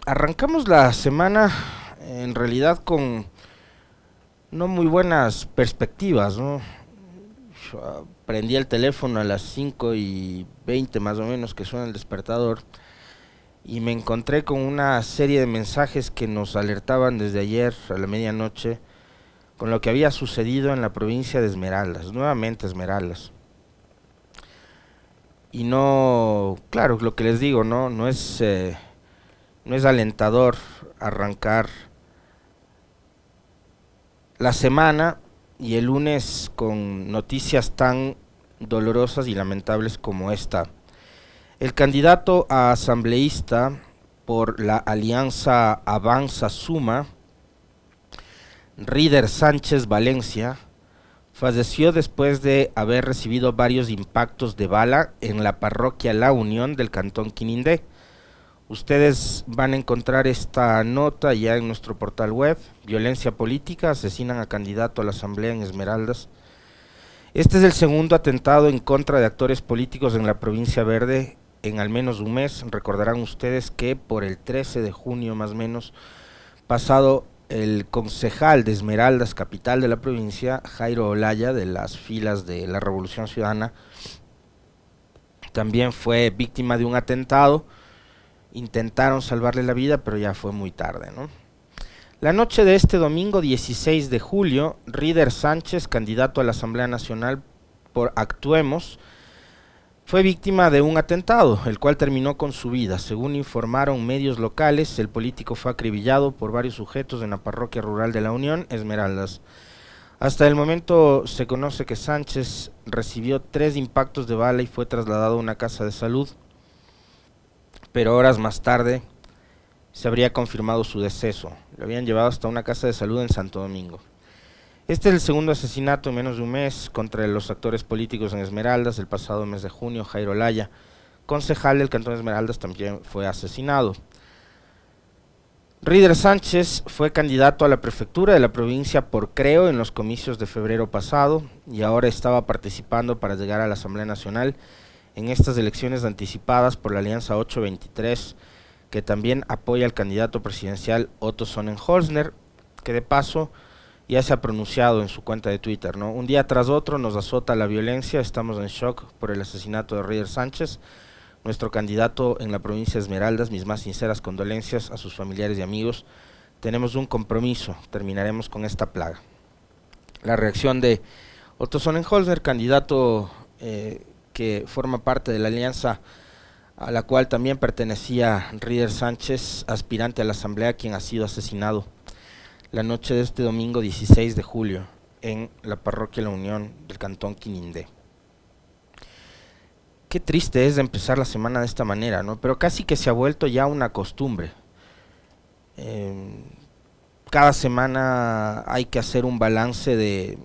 Arrancamos la semana en realidad con no muy buenas perspectivas, ¿no? Yo, prendí el teléfono a las 5:20 más o menos que suena el despertador y me encontré con una serie de mensajes que nos alertaban desde ayer a la medianoche con lo que había sucedido en la provincia de Esmeraldas, nuevamente Esmeraldas. Y no, claro, lo que les digo, no es alentador arrancar la semana y el lunes con noticias tan dolorosas y lamentables como esta. El candidato a asambleísta por la alianza Avanza Suma, Rider Sánchez Valencia, falleció después de haber recibido varios impactos de bala en la parroquia La Unión del cantón Quinindé. Ustedes van a encontrar esta nota ya en nuestro portal web. Violencia política, asesinan a candidato a la asamblea en Esmeraldas. Este es el segundo atentado en contra de actores políticos en la provincia verde en al menos un mes. Recordarán ustedes que por el 13 de junio más o menos pasado, el concejal de Esmeraldas, capital de la provincia, Jairo Olaya, de las filas de la Revolución Ciudadana, también fue víctima de un atentado. Intentaron salvarle la vida, pero ya fue muy tarde, ¿no? La noche de este domingo 16 de julio, Rider Sánchez, candidato a la Asamblea Nacional por Actuemos, fue víctima de un atentado, el cual terminó con su vida. Según informaron medios locales, el político fue acribillado por varios sujetos en la parroquia rural de La Unión, Esmeraldas. Hasta el momento se conoce que Sánchez recibió 3 impactos de bala y fue trasladado a una casa de salud, pero horas más tarde se habría confirmado su deceso. Lo habían llevado hasta una casa de salud en Santo Domingo. Este es el segundo asesinato en menos de un mes contra los actores políticos en Esmeraldas. El pasado mes de junio, Jairo Olaya, concejal del cantón de Esmeraldas, también fue asesinado. Rider Sánchez fue candidato a la prefectura de la provincia por Creo en los comicios de febrero pasado y ahora estaba participando para llegar a la Asamblea Nacional en estas elecciones anticipadas por la Alianza 823, que también apoya al candidato presidencial Otto Sonnenholzner, que de paso ya se ha pronunciado en su cuenta de Twitter, ¿no? Un día tras otro nos azota la violencia, estamos en shock por el asesinato de Rider Sánchez, nuestro candidato en la provincia de Esmeraldas. Mis más sinceras condolencias a sus familiares y amigos. Tenemos un compromiso, terminaremos con esta plaga. La reacción de Otto Sonnenholzner, candidato que forma parte de la alianza a la cual también pertenecía Rider Sánchez, aspirante a la asamblea, quien ha sido asesinado la noche de este domingo 16 de julio en la parroquia La Unión del cantón Quinindé. Qué triste es empezar la semana de esta manera, ¿no? Pero casi que se ha vuelto ya una costumbre. Cada semana hay que hacer un balance de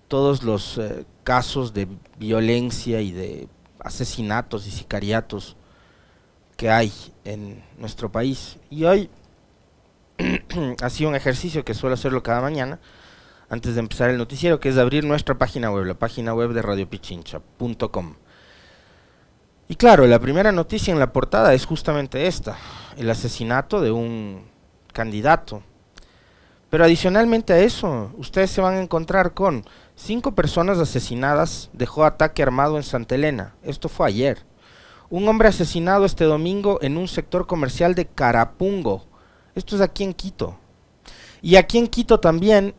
todos los casos de violencia y de asesinatos y sicariatos que hay en nuestro país. Y hoy ha sido un ejercicio que suelo hacerlo cada mañana antes de empezar el noticiero, que es abrir nuestra página web, la página web de radiopichincha.com. Y claro, la primera noticia en la portada es justamente esta: el asesinato de un candidato. Pero adicionalmente a eso, ustedes se van a encontrar con 5 personas asesinadas, dejó ataque armado en Santa Elena. Esto fue ayer. Un hombre asesinado este domingo en un sector comercial de Carapungo. Esto es aquí en Quito. Y aquí en Quito también,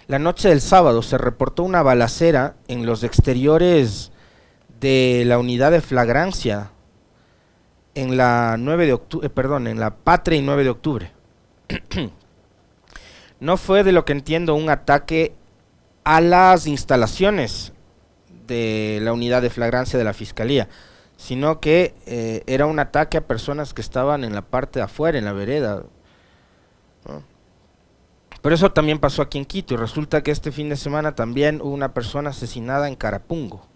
la noche del sábado se reportó una balacera en los exteriores de la unidad de flagrancia en la 9 de octubre, en la Patria y 9 de octubre. No fue, de lo que entiendo, un ataque a las instalaciones de la unidad de flagrancia de la fiscalía, sino que era un ataque a personas que estaban en la parte de afuera, en la vereda, ¿no? Pero eso también pasó aquí en Quito, y resulta que este fin de semana también hubo una persona asesinada en Carapungo.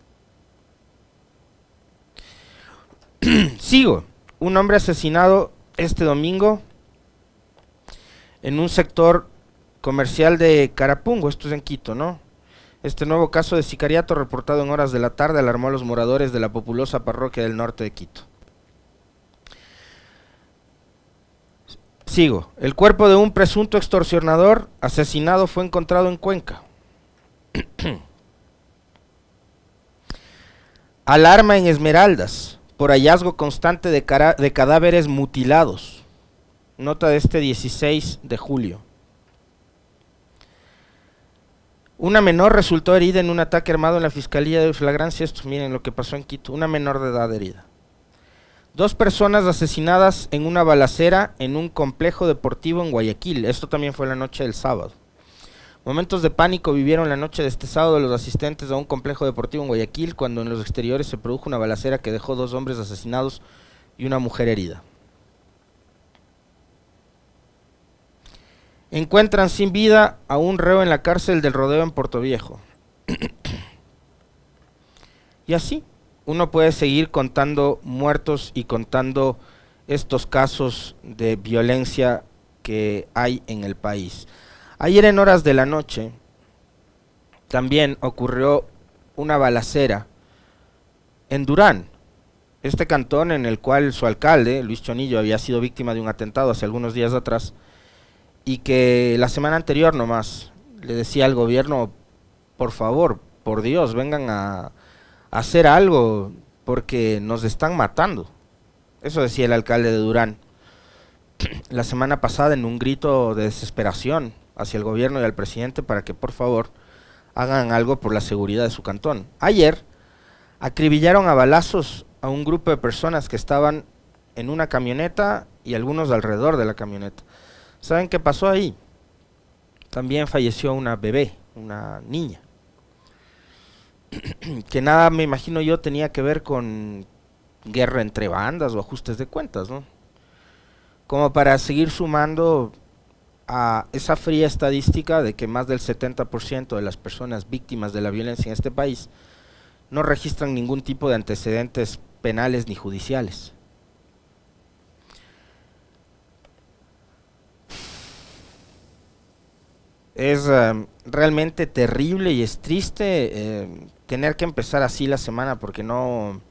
Sigo, un hombre asesinado este domingo en un sector comercial de Carapungo, esto es en Quito, ¿no? Este nuevo caso de sicariato reportado en horas de la tarde alarmó a los moradores de la populosa parroquia del norte de Quito. Sigo. El cuerpo de un presunto extorsionador asesinado fue encontrado en Cuenca. Alarma en Esmeraldas por hallazgo constante de cadáveres mutilados. Nota de este 16 de julio. Una menor resultó herida en un ataque armado en la Fiscalía de Flagrancia. Esto, miren lo que pasó en Quito. Una menor de edad herida. 2 personas asesinadas en una balacera en un complejo deportivo en Guayaquil. Esto también fue la noche del sábado. Momentos de pánico vivieron la noche de este sábado los asistentes a un complejo deportivo en Guayaquil cuando en los exteriores se produjo una balacera que dejó 2 hombres asesinados y una mujer herida. Encuentran sin vida a un reo en la cárcel del Rodeo en Portoviejo. Y así uno puede seguir contando muertos y contando estos casos de violencia que hay en el país. Ayer en horas de la noche también ocurrió una balacera en Durán, este cantón en el cual su alcalde, Luis Chonillo, había sido víctima de un atentado hace algunos días atrás, y que la semana anterior nomás le decía al gobierno, por favor, por Dios, vengan a hacer algo porque nos están matando. Eso decía el alcalde de Durán la semana pasada en un grito de desesperación hacia el gobierno y al presidente para que por favor hagan algo por la seguridad de su cantón. Ayer acribillaron a balazos a un grupo de personas que estaban en una camioneta y algunos alrededor de la camioneta. ¿Saben qué pasó ahí? También falleció una bebé, una niña, que nada, me imagino yo, tenía que ver con guerra entre bandas o ajustes de cuentas, ¿no? Como para seguir sumando a esa fría estadística de que más del 70% de las personas víctimas de la violencia en este país no registran ningún tipo de antecedentes penales ni judiciales. Es realmente terrible y es triste tener que empezar así la semana porque no,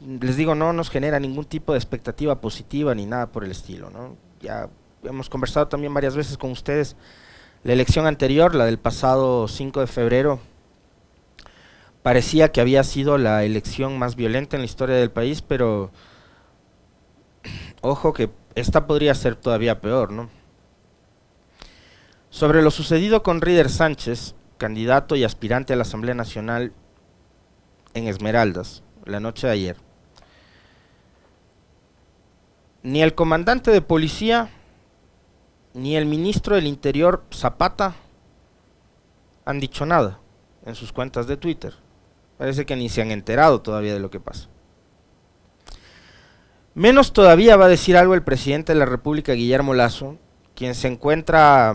les digo, no nos genera ningún tipo de expectativa positiva ni nada por el estilo, ¿no? Ya hemos conversado también varias veces con ustedes. La elección anterior, la del pasado 5 de febrero, parecía que había sido la elección más violenta en la historia del país, pero ojo que esta podría ser todavía peor, ¿no? Sobre lo sucedido con Rider Sánchez, candidato y aspirante a la Asamblea Nacional en Esmeraldas, la noche de ayer, ni el comandante de policía ni el ministro del Interior, Zapata, han dicho nada en sus cuentas de Twitter. Parece que ni se han enterado todavía de lo que pasa. Menos todavía va a decir algo el presidente de la República, Guillermo Lasso, quien se encuentra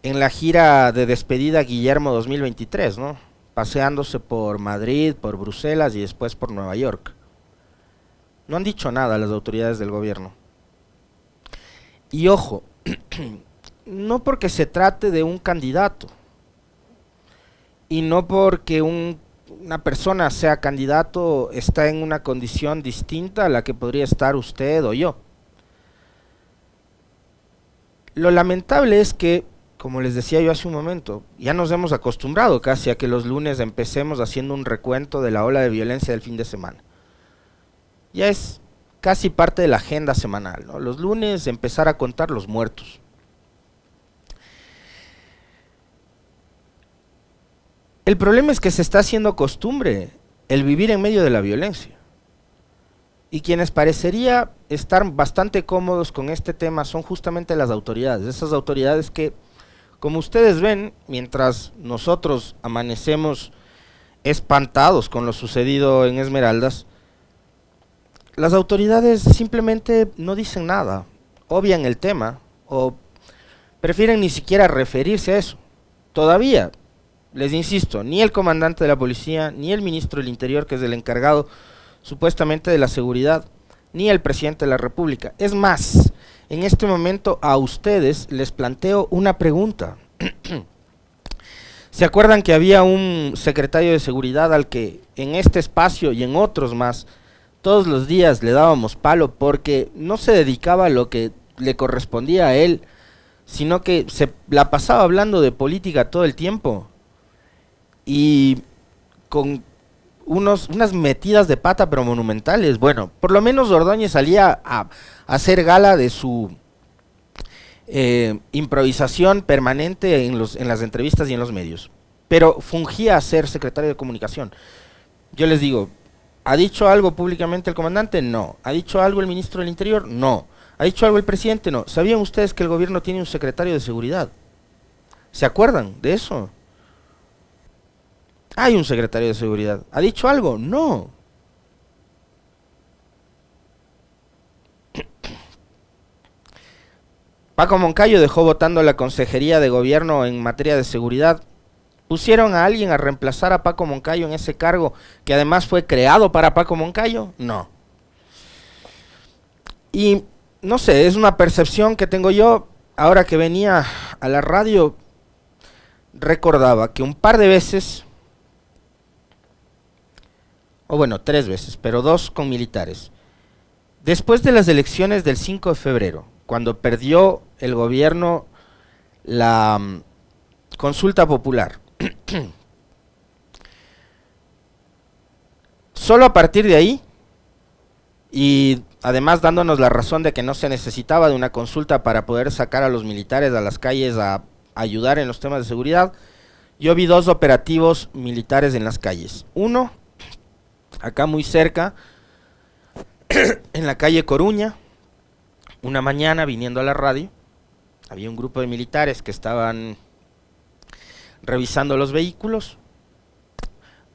en la gira de despedida Guillermo 2023, ¿no? Paseándose por Madrid, por Bruselas y después por Nueva York. No han dicho nada las autoridades del gobierno. Y ojo, no porque se trate de un candidato y no porque una persona sea candidato está en una condición distinta a la que podría estar usted o yo. Lo lamentable es que, como les decía yo hace un momento, ya nos hemos acostumbrado casi a que los lunes empecemos haciendo un recuento de la ola de violencia del fin de semana. Ya es casi parte de la agenda semanal, ¿no? Los lunes empezar a contar los muertos. El problema es que se está haciendo costumbre el vivir en medio de la violencia. Y quienes parecería estar bastante cómodos con este tema son justamente las autoridades. Esas autoridades que, como ustedes ven, mientras nosotros amanecemos espantados con lo sucedido en Esmeraldas, las autoridades simplemente no dicen nada, obvian el tema o prefieren ni siquiera referirse a eso. Todavía, les insisto, ni el comandante de la policía, ni el ministro del Interior, que es el encargado supuestamente de la seguridad, ni el presidente de la República. Es más, en este momento a ustedes les planteo una pregunta. ¿Se acuerdan que había un secretario de seguridad al que en este espacio y en otros más todos los días le dábamos palo porque no se dedicaba a lo que le correspondía a él, sino que se la pasaba hablando de política todo el tiempo y con unas metidas de pata pero monumentales. Bueno, por lo menos Ordóñez salía a hacer gala de su improvisación permanente en las entrevistas y en los medios, pero fungía a ser secretario de comunicación. Yo les digo, ¿ha dicho algo públicamente el comandante? No. ¿Ha dicho algo el ministro del Interior? No. ¿Ha dicho algo el presidente? No. ¿Sabían ustedes que el gobierno tiene un secretario de seguridad? ¿Se acuerdan de eso? Hay un secretario de seguridad. ¿Ha dicho algo? No. Paco Moncayo dejó votando la Consejería de Gobierno en materia de seguridad. ¿Pusieron a alguien a reemplazar a Paco Moncayo en ese cargo que además fue creado para Paco Moncayo? No. Y no sé, es una percepción que tengo yo. Ahora que venía a la radio, recordaba que un par de veces, o bueno, 3 veces, pero 2 con militares, después de las elecciones del 5 de febrero, cuando perdió el gobierno la consulta popular, solo a partir de ahí, y además dándonos la razón de que no se necesitaba de una consulta para poder sacar a los militares a las calles a ayudar en los temas de seguridad, yo vi 2 operativos militares en las calles. Uno, acá muy cerca, en la calle Coruña, una mañana viniendo a la radio, había un grupo de militares que estaban revisando los vehículos.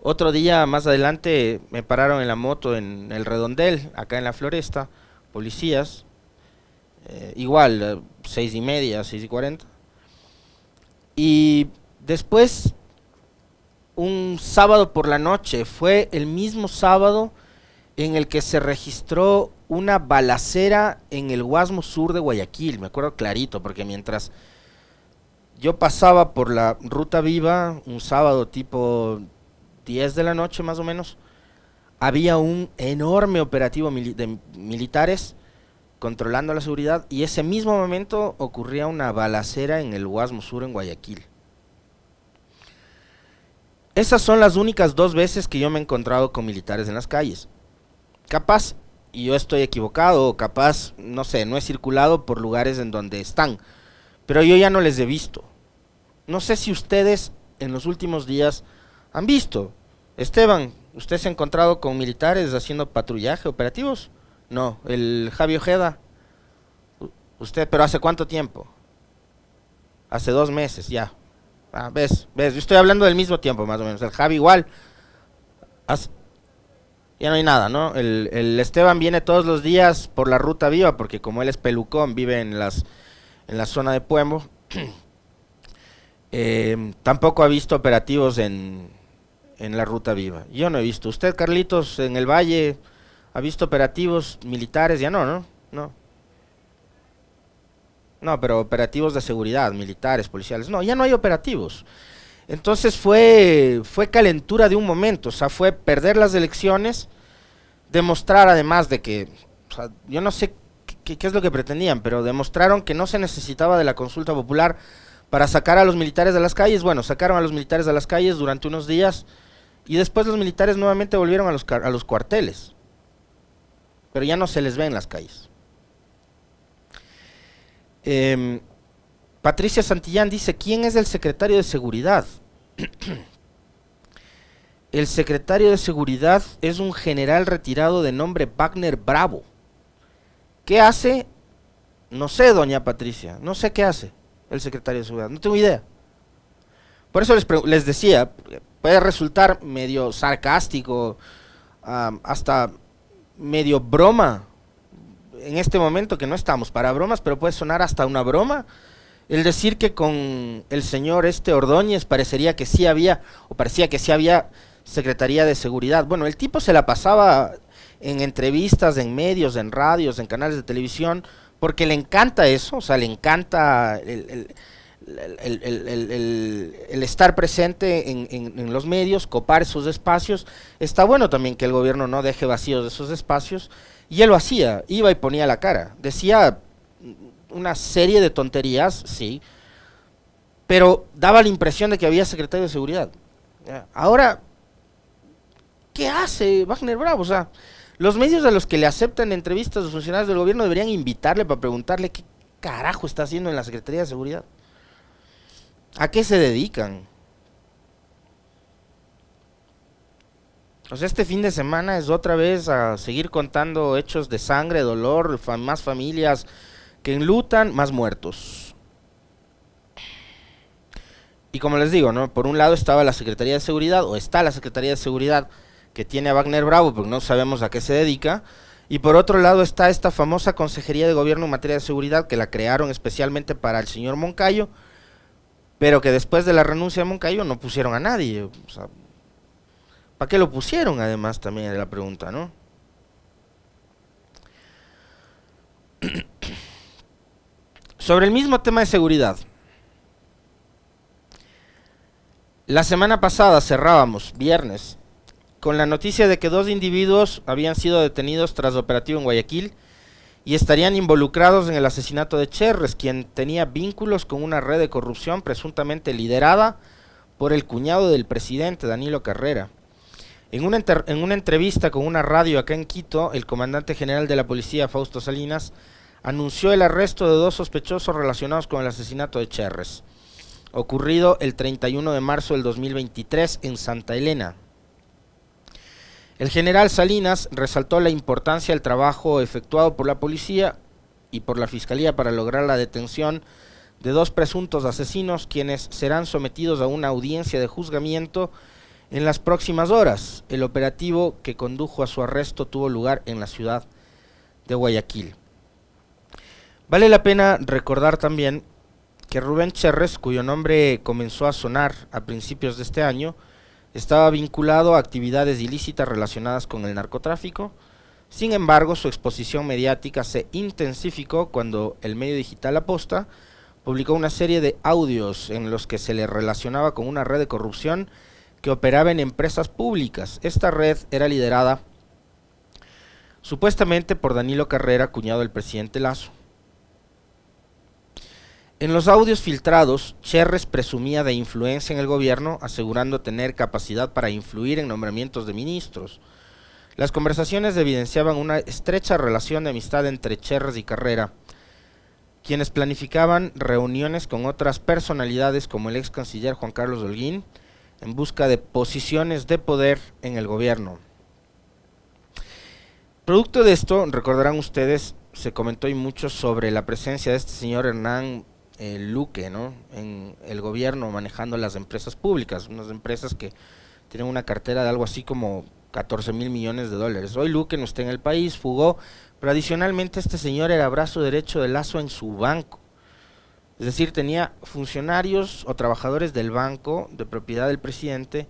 Otro día más adelante me pararon en la moto en el Redondel, acá en la Floresta, policías, igual, 6:30, 6:40. Y después, un sábado por la noche, fue el mismo sábado en el que se registró una balacera en el Guasmo Sur de Guayaquil, me acuerdo clarito, porque mientras yo pasaba por la Ruta Viva, un sábado tipo 10 de la noche más o menos, había un enorme operativo de militares controlando la seguridad, y ese mismo momento ocurría una balacera en el Guasmo Sur en Guayaquil. Esas son las únicas 2 veces que yo me he encontrado con militares en las calles. Capaz, y yo estoy equivocado, o capaz, no sé, no he circulado por lugares en donde están, pero yo ya no les he visto. No sé si ustedes en los últimos días han visto. Esteban, ¿usted se ha encontrado con militares haciendo patrullaje, operativos? No, el Javi Ojeda. ¿Usted, pero hace cuánto tiempo? Hace 2 meses, ya. Ah, ves, yo estoy hablando del mismo tiempo más o menos. El Javi igual. Ya no hay nada, ¿no? El Esteban viene todos los días por la Ruta Viva, porque como él es pelucón, vive en la zona de Puembo. Tampoco ha visto operativos en la Ruta Viva. Yo no he visto. ¿Usted, Carlitos, en el Valle ha visto operativos militares? Ya no, ¿no? No, pero operativos de seguridad, militares, policiales. No, ya no hay operativos. Entonces fue calentura de un momento, o sea, fue perder las elecciones, demostrar además de que, o sea, yo no sé qué es lo que pretendían, pero demostraron que no se necesitaba de la consulta popular para sacar a los militares de las calles. Bueno, sacaron a los militares de las calles durante unos días y después los militares nuevamente volvieron a los cuarteles, pero ya no se les ve en las calles. Patricia Santillán dice, ¿quién es el secretario de seguridad? El secretario de seguridad es un general retirado de nombre Wagner Bravo. ¿Qué hace? No sé, doña Patricia, no sé qué hace el secretario de seguridad, no tengo idea. Por eso les decía, puede resultar medio sarcástico, hasta medio broma, en este momento que no estamos para bromas, pero puede sonar hasta una broma, el decir que con el señor Ordóñez parecía que sí había Secretaría de Seguridad. Bueno, el tipo se la pasaba en entrevistas, en medios, en radios, en canales de televisión, porque le encanta eso, o sea, le encanta el estar presente en los medios, copar esos espacios. Está bueno también que el gobierno no deje vacíos esos espacios, y él lo hacía, iba y ponía la cara, decía una serie de tonterías, sí, pero daba la impresión de que había secretario de seguridad. Ahora, ¿qué hace Wagner Bravo? O sea, los medios a los que le aceptan entrevistas los funcionarios del gobierno deberían invitarle para preguntarle qué carajo está haciendo en la Secretaría de Seguridad. ¿A qué se dedican? O sea, este fin de semana es otra vez a seguir contando hechos de sangre, dolor, más familias que enlutan, más muertos. Y como les digo, ¿no? Por un lado estaba la Secretaría de Seguridad, o está la Secretaría de Seguridad, que tiene a Wagner Bravo, porque no sabemos a qué se dedica. Y por otro lado está esta famosa Consejería de Gobierno en materia de seguridad, que la crearon especialmente para el señor Moncayo, pero que después de la renuncia de Moncayo no pusieron a nadie. O sea, ¿para qué lo pusieron? Además, también es la pregunta, ¿no? Sobre el mismo tema de seguridad. La semana pasada cerrábamos, viernes, con la noticia de que 2 individuos habían sido detenidos tras operativo en Guayaquil y estarían involucrados en el asesinato de Cherres, quien tenía vínculos con una red de corrupción presuntamente liderada por el cuñado del presidente, Danilo Carrera. En una entrevista con una radio acá en Quito, el comandante general de la policía, Fausto Salinas, anunció el arresto de 2 sospechosos relacionados con el asesinato de Cherres, ocurrido el 31 de marzo del 2023 en Santa Elena. El general Salinas resaltó la importancia del trabajo efectuado por la policía y por la fiscalía para lograr la detención de 2 presuntos asesinos, quienes serán sometidos a una audiencia de juzgamiento en las próximas horas. El operativo que condujo a su arresto tuvo lugar en la ciudad de Guayaquil. Vale la pena recordar también que Rubén Cherres, cuyo nombre comenzó a sonar a principios de este año, estaba vinculado a actividades ilícitas relacionadas con el narcotráfico. Sin embargo, su exposición mediática se intensificó cuando el medio digital La Posta publicó una serie de audios en los que se le relacionaba con una red de corrupción que operaba en empresas públicas. Esta red era liderada supuestamente por Danilo Carrera, cuñado del presidente Lasso. En los audios filtrados, Cherres presumía de influencia en el gobierno, asegurando tener capacidad para influir en nombramientos de ministros. Las conversaciones evidenciaban una estrecha relación de amistad entre Cherres y Carrera, quienes planificaban reuniones con otras personalidades como el ex canciller Juan Carlos Holguín, en busca de posiciones de poder en el gobierno. Producto de esto, recordarán ustedes, se comentó y mucho sobre la presencia de este señor Hernán Luque, ¿no?, en el gobierno manejando las empresas públicas, unas empresas que tienen una cartera de algo así como 14.000 millones de dólares. Hoy Luque no está en el país, fugó, pero adicionalmente este señor era brazo derecho de Lasso en su banco. Es decir, tenía funcionarios o trabajadores del banco de propiedad del presidente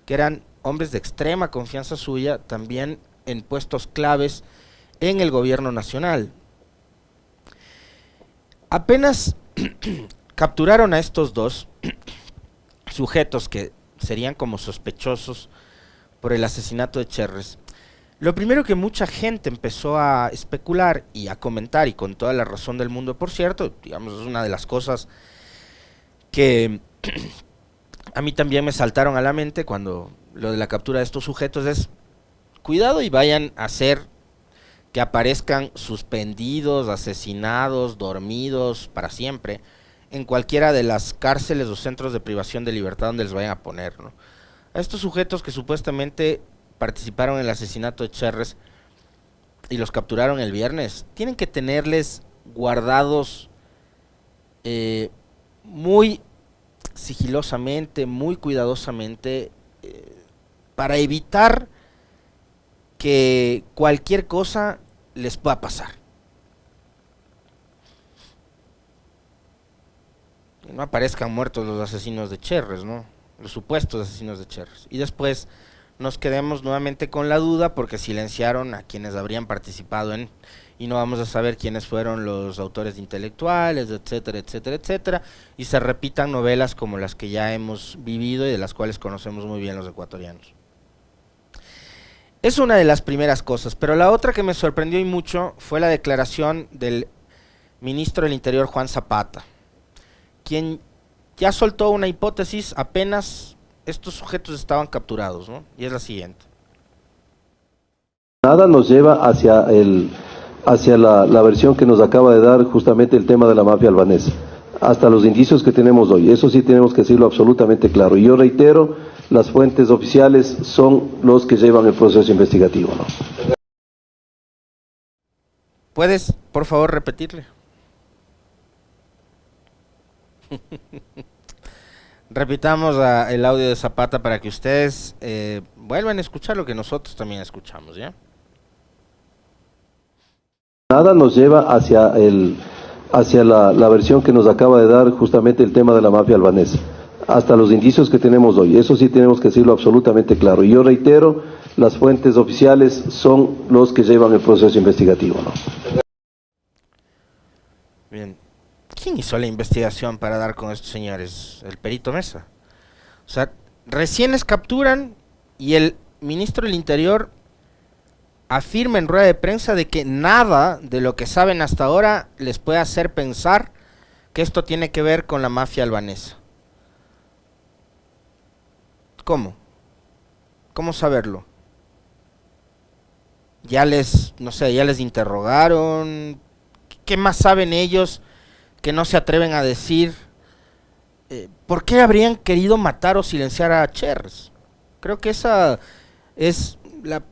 que eran hombres de extrema confianza suya, también en puestos claves en el gobierno nacional. Apenas capturaron a estos 2 sujetos que serían como sospechosos por el asesinato de Cherres, lo primero que mucha gente empezó a especular y a comentar, y con toda la razón del mundo, por cierto, digamos, es una de las cosas que a mí también me saltaron a la mente cuando lo de la captura de estos sujetos, es cuidado y vayan a hacer que aparezcan suspendidos, asesinados, dormidos para siempre en cualquiera de las cárceles o centros de privación de libertad donde les vayan a poner, ¿no? A estos sujetos que supuestamente participaron en el asesinato de Cherres y los capturaron el viernes, tienen que tenerles guardados muy sigilosamente, muy cuidadosamente, para evitar que cualquier cosa les pueda pasar. Que no aparezcan muertos los asesinos de Cherres, ¿no?, los supuestos asesinos de Cherres, y después nos quedemos nuevamente con la duda porque silenciaron a quienes habrían participado en, y no vamos a saber quiénes fueron los autores intelectuales, etcétera, etcétera, etcétera, y se repitan novelas como las que ya hemos vivido y de las cuales conocemos muy bien los ecuatorianos. Es una de las primeras cosas, pero la otra que me sorprendió y mucho fue la declaración del ministro del Interior, Juan Zapata, quien ya soltó una hipótesis apenas estos sujetos estaban capturados, ¿no? Y es la siguiente. Nada nos lleva hacia la versión que nos acaba de dar justamente el tema de la mafia albanesa, hasta los indicios que tenemos hoy. Eso sí tenemos que decirlo absolutamente claro. Y yo reitero, las fuentes oficiales son los que llevan el proceso investigativo, ¿no? ¿Puedes, por favor, repetirle? Repitamos el audio de Zapata para que ustedes vuelvan a escuchar lo que nosotros también escuchamos, ¿ya? Nada nos lleva hacia la versión que nos acaba de dar justamente el tema de la mafia albanesa, hasta los indicios que tenemos hoy. Eso sí tenemos que decirlo absolutamente claro. Y yo reitero, las fuentes oficiales son los que llevan el proceso investigativo, ¿no? Bien. ¿Quién hizo la investigación para dar con estos señores? El perito Mesa. O sea, recién les capturan y el ministro del Interior afirma en rueda de prensa de que nada de lo que saben hasta ahora les puede hacer pensar que esto tiene que ver con la mafia albanesa. ¿Cómo? ¿Cómo saberlo? Ya les, no sé, ya les interrogaron. ¿Qué más saben ellos que no se atreven a decir? ¿Por qué habrían querido matar o silenciar a Cherres? Creo que esa es la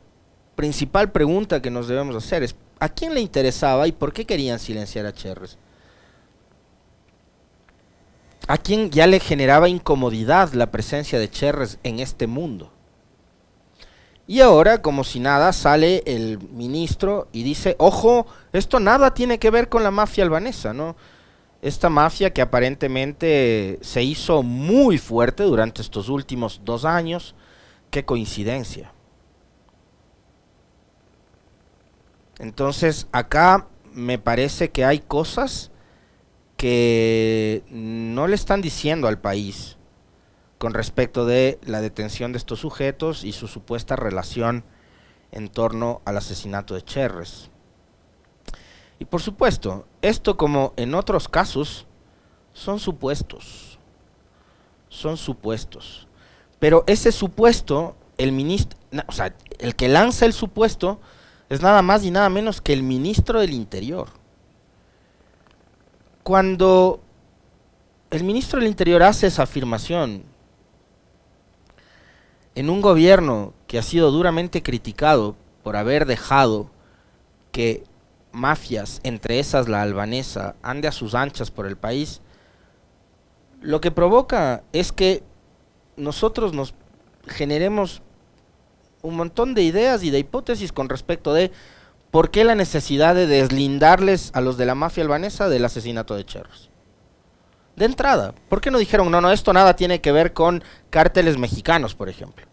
principal pregunta que nos debemos hacer. Es, ¿a quién le interesaba y por qué querían silenciar a Cherres? ¿A quién ya le generaba incomodidad la presencia de Cherres en este mundo? Y ahora, como si nada, sale el ministro y dice, ojo, esto nada tiene que ver con la mafia albanesa, ¿no? Esta mafia que aparentemente se hizo muy fuerte durante estos últimos 2 años. Qué coincidencia. Entonces, acá me parece que hay cosas que no le están diciendo al país con respecto de la detención de estos sujetos y su supuesta relación en torno al asesinato de Cherres. Y por supuesto, esto como en otros casos, son supuestos. Son supuestos. Pero ese supuesto, el ministro, o sea, el que lanza el supuesto es nada más y nada menos que el ministro del Interior. Cuando el ministro del Interior hace esa afirmación en un gobierno que ha sido duramente criticado por haber dejado que mafias, entre esas la albanesa, ande a sus anchas por el país, lo que provoca es que nosotros nos generemos un montón de ideas y de hipótesis con respecto de por qué la necesidad de deslindarles a los de la mafia albanesa del asesinato de Cherres. De entrada, ¿por qué no dijeron, no, esto nada tiene que ver con cárteles mexicanos, por ejemplo?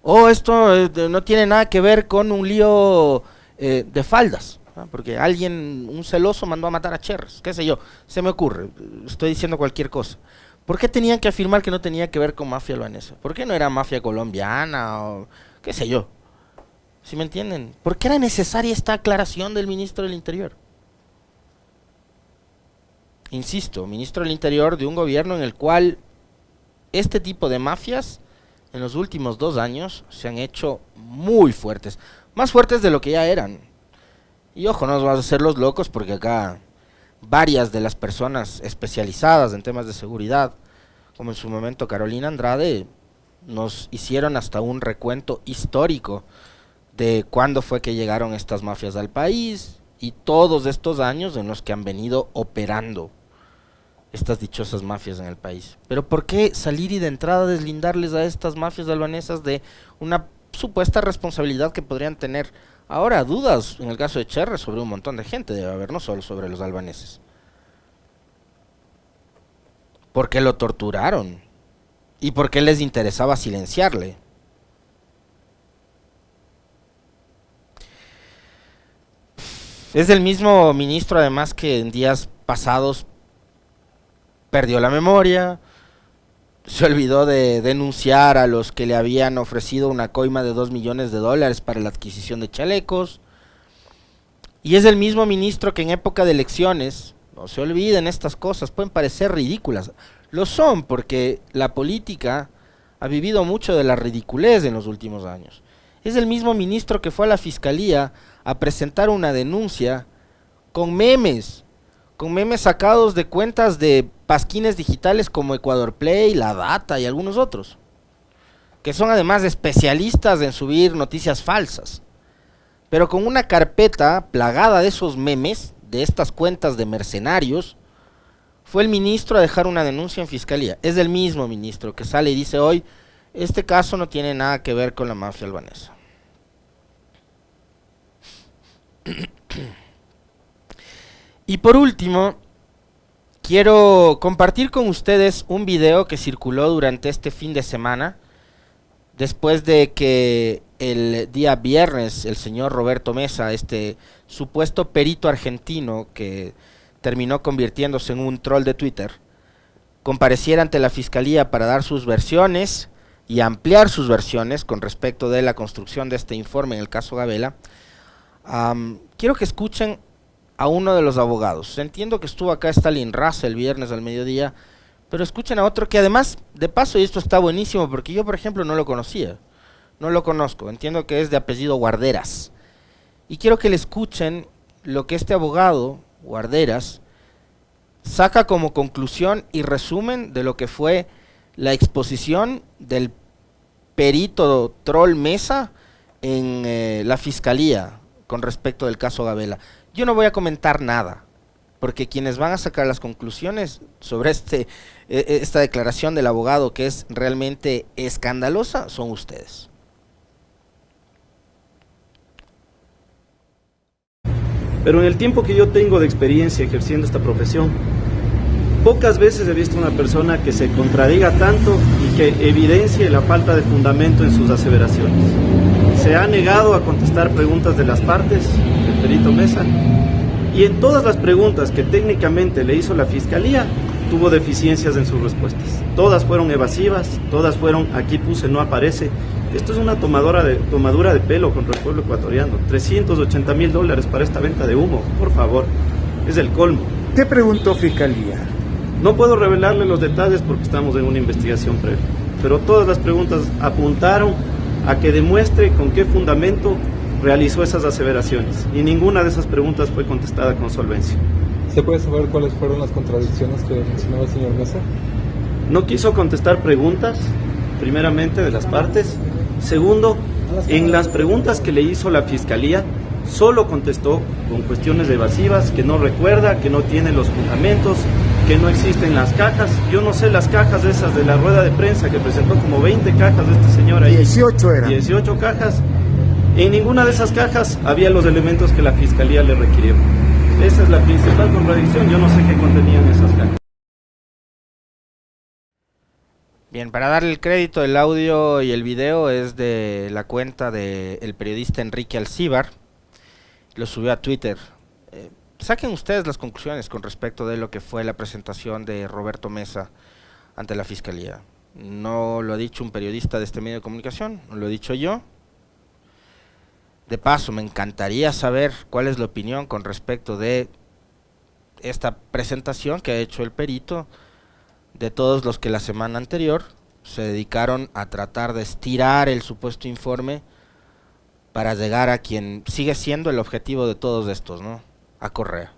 O esto no tiene nada que ver con un lío de faldas, ¿no? Porque alguien, un celoso, mandó a matar a Cherres, qué sé yo, se me ocurre, estoy diciendo cualquier cosa. ¿Por qué tenían que afirmar que no tenía que ver con mafia albanesa? ¿Por qué no era mafia colombiana o qué sé yo? ¿Sí me entienden? ¿Por qué era necesaria esta aclaración del ministro del Interior? Insisto, ministro del Interior de un gobierno en el cual este tipo de mafias en los últimos 2 años se han hecho muy fuertes, más fuertes de lo que ya eran. Y ojo, no nos vamos a hacer los locos porque acá varias de las personas especializadas en temas de seguridad, como en su momento Carolina Andrade, nos hicieron hasta un recuento histórico de cuándo fue que llegaron estas mafias al país y todos estos años en los que han venido operando estas dichosas mafias en el país. Pero ¿por qué salir y de entrada deslindarles a estas mafias albanesas de una supuesta responsabilidad que podrían tener? Ahora, dudas en el caso de Cherres sobre un montón de gente debe haber, no solo sobre los albaneses. ¿Por qué lo torturaron? ¿Y por qué les interesaba silenciarle? Es el mismo ministro, además, que en días pasados perdió la memoria, se olvidó de denunciar a los que le habían ofrecido una coima de $2 millones para la adquisición de chalecos. Y es el mismo ministro que en época de elecciones, no se olviden estas cosas, pueden parecer ridículas, lo son porque la política ha vivido mucho de la ridiculez en los últimos años. Es el mismo ministro que fue a la fiscalía a presentar una denuncia con memes sacados de cuentas de pasquines digitales como Ecuador Play, La Data y algunos otros, que son además especialistas en subir noticias falsas, pero con una carpeta plagada de esos memes, de estas cuentas de mercenarios. Fue el ministro a dejar una denuncia en fiscalía. Es el mismo ministro que sale y dice hoy, este caso no tiene nada que ver con la mafia albanesa. Y por último, quiero compartir con ustedes un video que circuló durante este fin de semana, después de que el día viernes el señor Roberto Mesa, este supuesto perito argentino que terminó convirtiéndose en un troll de Twitter, compareciera ante la fiscalía para dar sus versiones y ampliar sus versiones con respecto de la construcción de este informe en el caso Gabela. Quiero que escuchen a uno de los abogados. Entiendo que estuvo acá Stalin Raza el viernes al mediodía, pero escuchen a otro que además, de paso, y esto está buenísimo porque yo, por ejemplo, no lo conocía, no lo conozco, entiendo que es de apellido Guarderas, y quiero que le escuchen lo que este abogado, Guarderas, saca como conclusión y resumen de lo que fue la exposición del perito troll Mesa en la fiscalía con respecto del caso Gabela. Yo no voy a comentar nada, porque quienes van a sacar las conclusiones sobre esta declaración del abogado, que es realmente escandalosa, son ustedes. Pero en el tiempo que yo tengo de experiencia ejerciendo esta profesión, pocas veces he visto una persona que se contradiga tanto y que evidencie la falta de fundamento en sus aseveraciones. Se ha negado a contestar preguntas de las partes, el perito Mesa, y en todas las preguntas que técnicamente le hizo la fiscalía, tuvo deficiencias en sus respuestas. Todas fueron evasivas, todas fueron, aquí puse, no aparece. Esto es una tomadura de pelo contra el pueblo ecuatoriano. $380,000 para esta venta de humo, por favor, es el colmo. ¿Qué preguntó Fiscalía? No puedo revelarle los detalles porque estamos en una investigación previa, pero todas las preguntas apuntaron a que demuestre con qué fundamento realizó esas aseveraciones, y ninguna de esas preguntas fue contestada con solvencia. ¿Se puede saber cuáles fueron las contradicciones que mencionaba el señor Mesa? No quiso contestar preguntas, primeramente, de las partes. Segundo, en las preguntas que le hizo la Fiscalía, solo contestó con cuestiones evasivas, que no recuerda, que no tiene los fundamentos, que no existen las cajas. Yo no sé las cajas esas de la rueda de prensa que presentó, como 20 cajas de este señor ahí. 18 eran. 18 cajas. En ninguna de esas cajas había los elementos que la Fiscalía le requirió. Esa es la principal contradicción. Yo no sé qué contenían esas cajas. Bien, para darle el crédito, el audio y el video es de la cuenta del periodista Enrique Alcíbar. Lo subió a Twitter. Saquen ustedes las conclusiones con respecto de lo que fue la presentación de Roberto Mesa ante la Fiscalía. No lo ha dicho un periodista de este medio de comunicación, lo he dicho yo. De paso, me encantaría saber cuál es la opinión con respecto de esta presentación que ha hecho el perito, de todos los que la semana anterior se dedicaron a tratar de estirar el supuesto informe para llegar a quien sigue siendo el objetivo de todos estos, ¿no? A Correa.